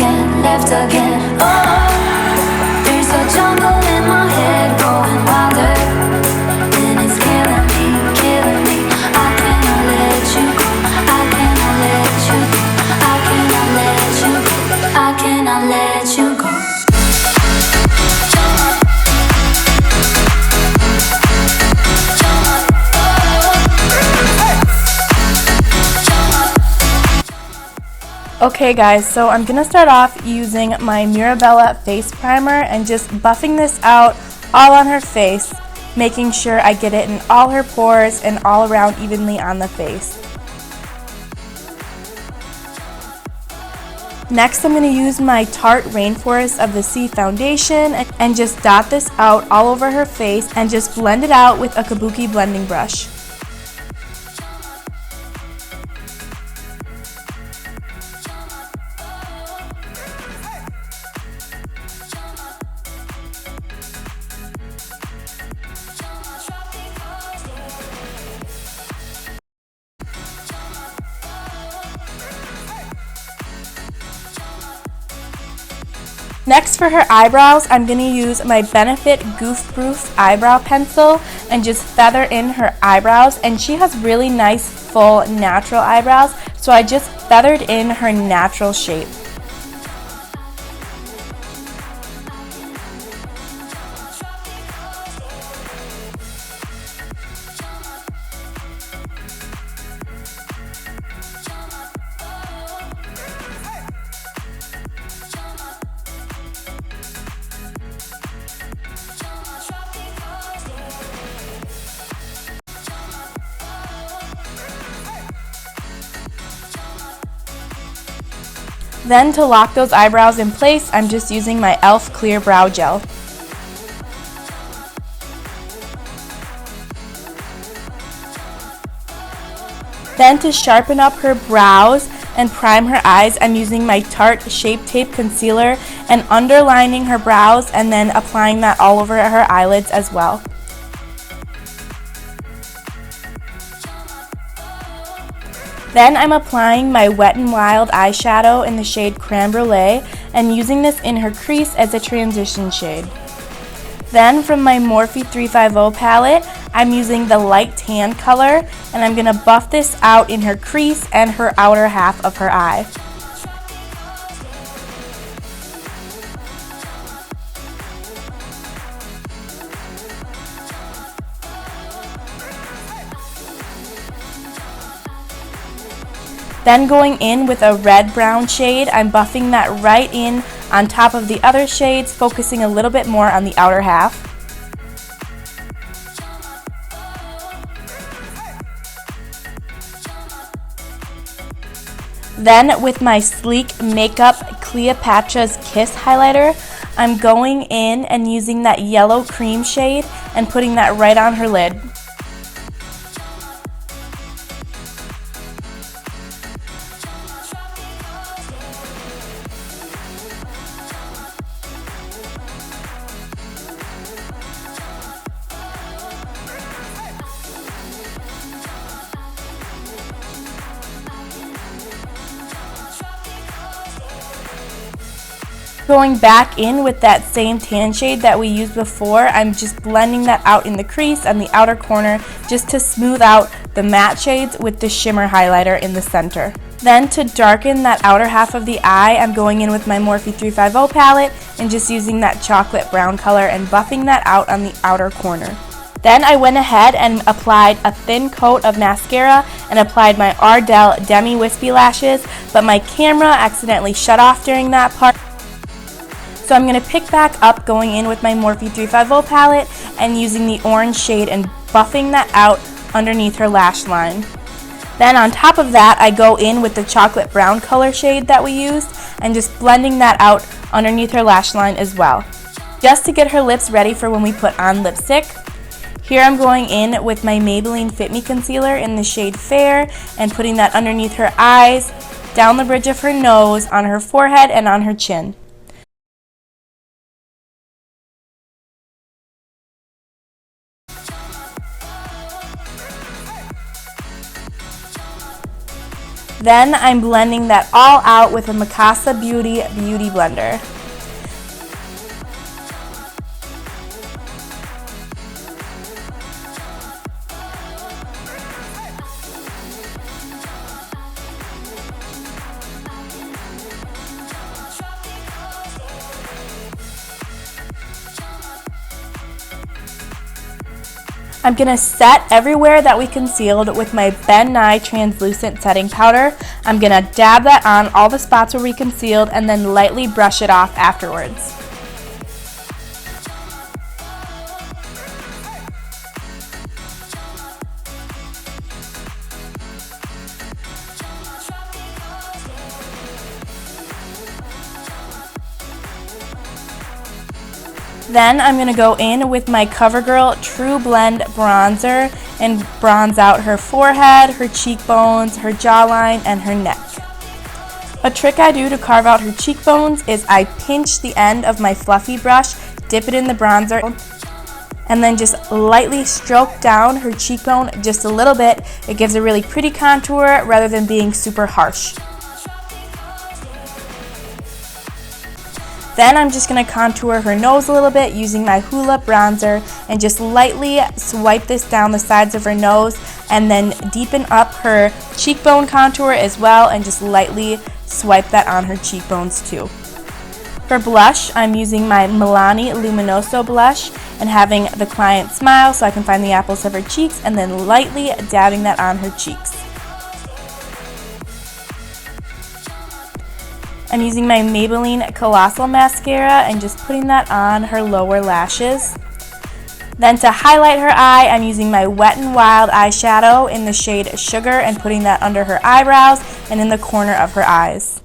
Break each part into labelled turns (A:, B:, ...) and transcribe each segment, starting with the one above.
A: again, left again. Oh, there's a jungle in my head growing wilder, and it's killing me. I cannot let you go. I cannot let you go. I cannot let you go. I cannot let you go.
B: Okay guys, so I'm going to start off using my Mirabella face primer and just buffing this out all on her face, making sure I get it in all her pores and all around evenly on the face. Next, I'm going to use my Tarte Rainforest of the Sea foundation and just dot this out all over her face and just blend it out with a kabuki blending brush. Next, for her eyebrows, I'm going to use my Benefit Goof Proof eyebrow pencil and just feather in her eyebrows. And she has really nice, full, natural eyebrows, so I just feathered in her natural shape. Then to lock those eyebrows in place, I'm just using my e.l.f. Clear Brow Gel. Then to sharpen up her brows and prime her eyes, I'm using my Tarte Shape Tape Concealer and underlining her brows and then applying that all over her eyelids as well. Then I'm applying my Wet n Wild eyeshadow in the shade Creme Brulee and using this in her crease as a transition shade. Then from my Morphe 350 palette, I'm using the light tan color and I'm going to buff this out in her crease and her outer half of her eye. Then going in with a red-brown shade, I'm buffing that right in on top of the other shades, focusing a little bit more on the outer half. Then with my sleek Makeup Cleopatra's Kiss highlighter, I'm going in and using that yellow cream shade and putting that right on her lid. Going back in with that same tan shade that we used before, I'm just blending that out in the crease on the outer corner just to smooth out the matte shades with the shimmer highlighter in the center. Then to darken that outer half of the eye, I'm going in with my Morphe 350 palette and just using that chocolate brown color and buffing that out on the outer corner. Then I went ahead and applied a thin coat of mascara and applied my Ardell Demi Wispy Lashes, but my camera accidentally shut off during that part. So I'm going to pick back up going in with my Morphe 350 palette and using the orange shade and buffing that out underneath her lash line. Then on top of that, I go in with the chocolate brown color shade that we used and just blending that out underneath her lash line as well, just to get her lips ready for when we put on lipstick. Here I'm going in with my Maybelline Fit Me Concealer in the shade Fair and putting that underneath her eyes, down the bridge of her nose, on her forehead, and on her chin. Then I'm blending that all out with a Mikasa Beauty blender. I'm going to set everywhere that we concealed with my Ben Nye translucent setting powder. I'm going to dab that on all the spots where we concealed and then lightly brush it off afterwards. Then I'm going to go in with my CoverGirl True Blend bronzer and bronze out her forehead, her cheekbones, her jawline, and her neck. A trick I do to carve out her cheekbones is I pinch the end of my fluffy brush, dip it in the bronzer, and then just lightly stroke down her cheekbone just a little bit. It gives a really pretty contour rather than being super harsh. Then I'm just going to contour her nose a little bit using my Hoola bronzer and just lightly swipe this down the sides of her nose and then deepen up her cheekbone contour as well and just lightly swipe that on her cheekbones too. For blush, I'm using my Milani Luminoso blush and having the client smile so I can find the apples of her cheeks and then lightly dabbing that on her cheeks. I'm using my Maybelline Colossal Mascara and just putting that on her lower lashes. Then to highlight her eye, I'm using my Wet n Wild eyeshadow in the shade Sugar and putting that under her eyebrows and in the corner of her eyes.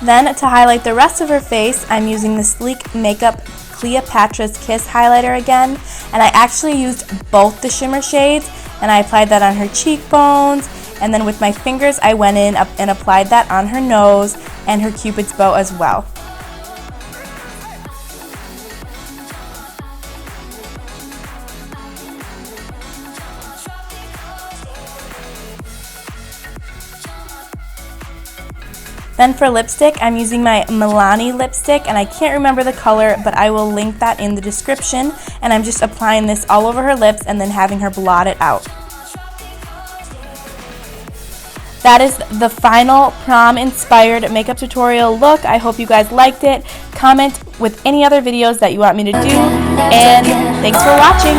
B: Then to highlight the rest of her face, I'm using the sleek Makeup Cleopatra's Kiss highlighter again, and I actually used both the shimmer shades and I applied that on her cheekbones. And then with my fingers, I went in and applied that on her nose and her Cupid's bow as well. Then for lipstick, I'm using my Milani lipstick, and I can't remember the color, but I will link that in the description. And I'm just applying this all over her lips and then having her blot it out. That is the final prom-inspired makeup tutorial look. I hope you guys liked it. Comment with any other videos that you want me to do. And thanks for watching.